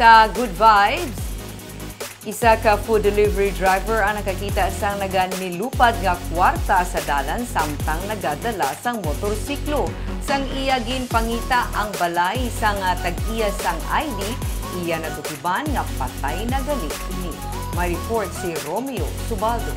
Sa Good Vibes, isa ka food delivery driver ang nakakita sang naganilupad nga kwarta sa dalan samtang nagadala sang motorsiklo. Sang iya ginpangita ang balay sang tag-iya sang ID, iya natukiban nga patay na gali ini. May report si Romeo Subaldo.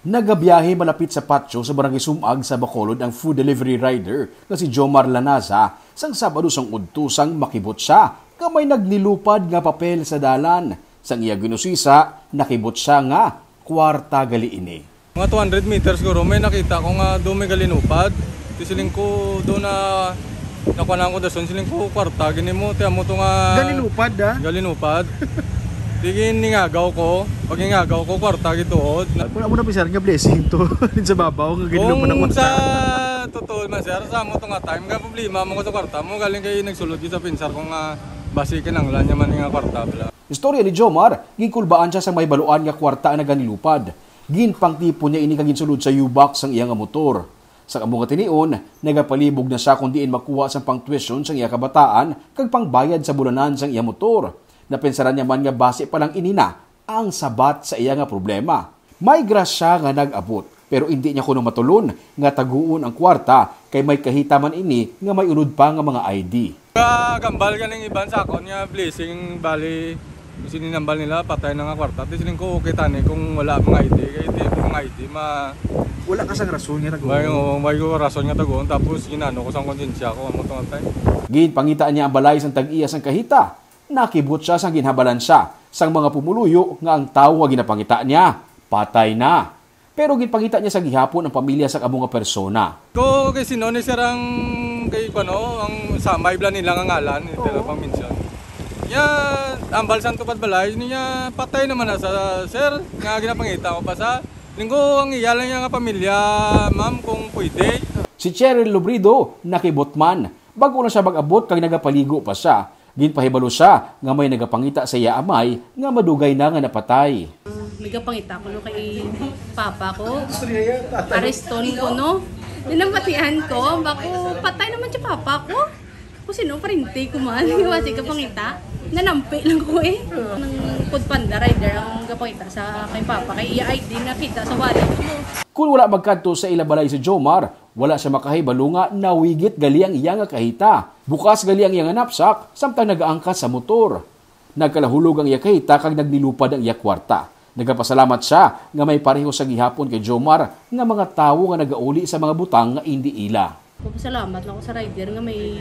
Nagabiyahe malapit sa patio sa Barangay Sumag sa Bacolod ang food delivery rider na si Jomar Lanaza sang Sabado sang udtusang makibot siya kamay nagnilupad nga papel sa dalan. Sang iya ginusisa, nakibot siya nga kwarta gali ini. Mga 200 meters ko may nakita ko nga doon may galinupad. Siling ko doon na nakuha ko dason, siling ko kwarta. Gini mo, tiyan mo ito nga... Galinupad ha? Galinupad. Tigin ningagaw ko. Pag ningagaw ko, kwarta gituod. Wala mo na pisar nga blessing to. Sa babaw nga galinupad ng kwarta. Sa totoo man sir, sa mo ito nga time. Nga problema mo ko sa kwarta mo. Galing kayo nagsulod sa pinsar ko nga basikin ang lanya man nga kwarta. Istorya ni Jomar, ginkulbaan siya sa may baluan nga kwarta na ganilupad. Ginpangtipo niya ini kaginsulod sa U-box ang iyang motor. Sa kamong tinion, nagapalibog na siya kung diin makuha sa pang-tuition sang iya kabataan kag pangbayad sa bulanan sang iya motor. Napensaran niya man nga base pa lang inina ang sabat sa iya nga problema. May grasya nga nag-abot, pero hindi niya kuno matulon nga taguon ang kwarta kay may kahita man ini nga may unod pa nga mga ID. Gambal ka ng iban sa akon nga blessing bali sininambal nila patay na nga kwarta. Siling ko okay tani kung wala mga ID. Kaya hindi mga ID Wala ka sang rason nga taguon. May rason nga taguon tapos ginano ko sa konsensya ko mo tong time. Ginpangitaan niya ang balay sang tag-iya sang kahita. Nakibot siya sang ginhabalan siya sang mga pumuluyo nga ang tawo nga ginapangita niya patay na. Pero ginpangita niya sa gihapon ang pamilya sa amo nga persona. Ko kay sino ni sir ang kay kuno ang samay bla nila nga ngalan nila pang mention. Ya ambal san tupad balay niya patay naman na sa sir nga ginapangita ko pa sa linggo ang iyalan niya nga pamilya ma'am kung pwede. Si Cheryl Lubrido nakibot man bago na siya mag-abot kag nagapaligo pa siya. Ginpahibalo siya nga may nagapangita sa iya amay nga madugay na nga napatay. Nagapangita ko no kay papa ko. Areston ko no. Ninampatihan ko bako patay naman si papa ko. Kung sino parinti ko man wasi kapangita. Nanampi lang ko eh. Nang food panda rider ang gapangita sa kay papa kay iya ID nakita sa wallet ko. Kung wala magkanto sa ilabalay si Jomar, wala siya makahibalo nga nawigit gali ang iya nga kahita. Bukas gali ang iya nga knapsack samtang nagaangkat sa motor. Nagkalahulog ang iya kahita kag nagnilupad ang iya kwarta. Nagapasalamat siya nga may pareho sa gihapon kay Jomar nga mga tawo nga nagauli sa mga butang nga hindi ila. Salamat lang ko sa rider nga may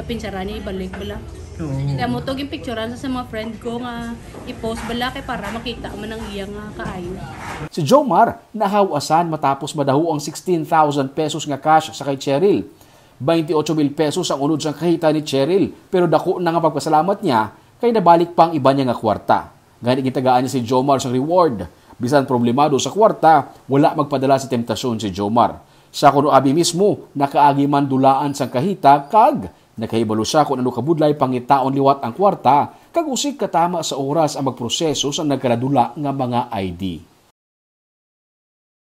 napinsaran niya ibalik bala. Kaya mo to picturean sa mga friend ko nga i-post bala kay para makita man ang iya nga kaayo. Si Jomar nahawasan matapos madaho ang 16,000 pesos nga cash sa kay Cheryl. 28,000 pesos ang unod sang kahita ni Cheryl pero dako na nga pagpasalamat niya kay nabalik pang iba niya nga kwarta. Gani gitagaan niya si Jomar sa reward. Bisan problemado sa kwarta, wala magpadala sa temptasyon si Jomar. Sa kuno abi mismo nakaagi man dulaan sang kahita kag nakahibalo siya kung ano kabudlay pangitaon liwat ang kwarta kag usik katama sa oras ang magproseso sa nagkaladula nga mga ID.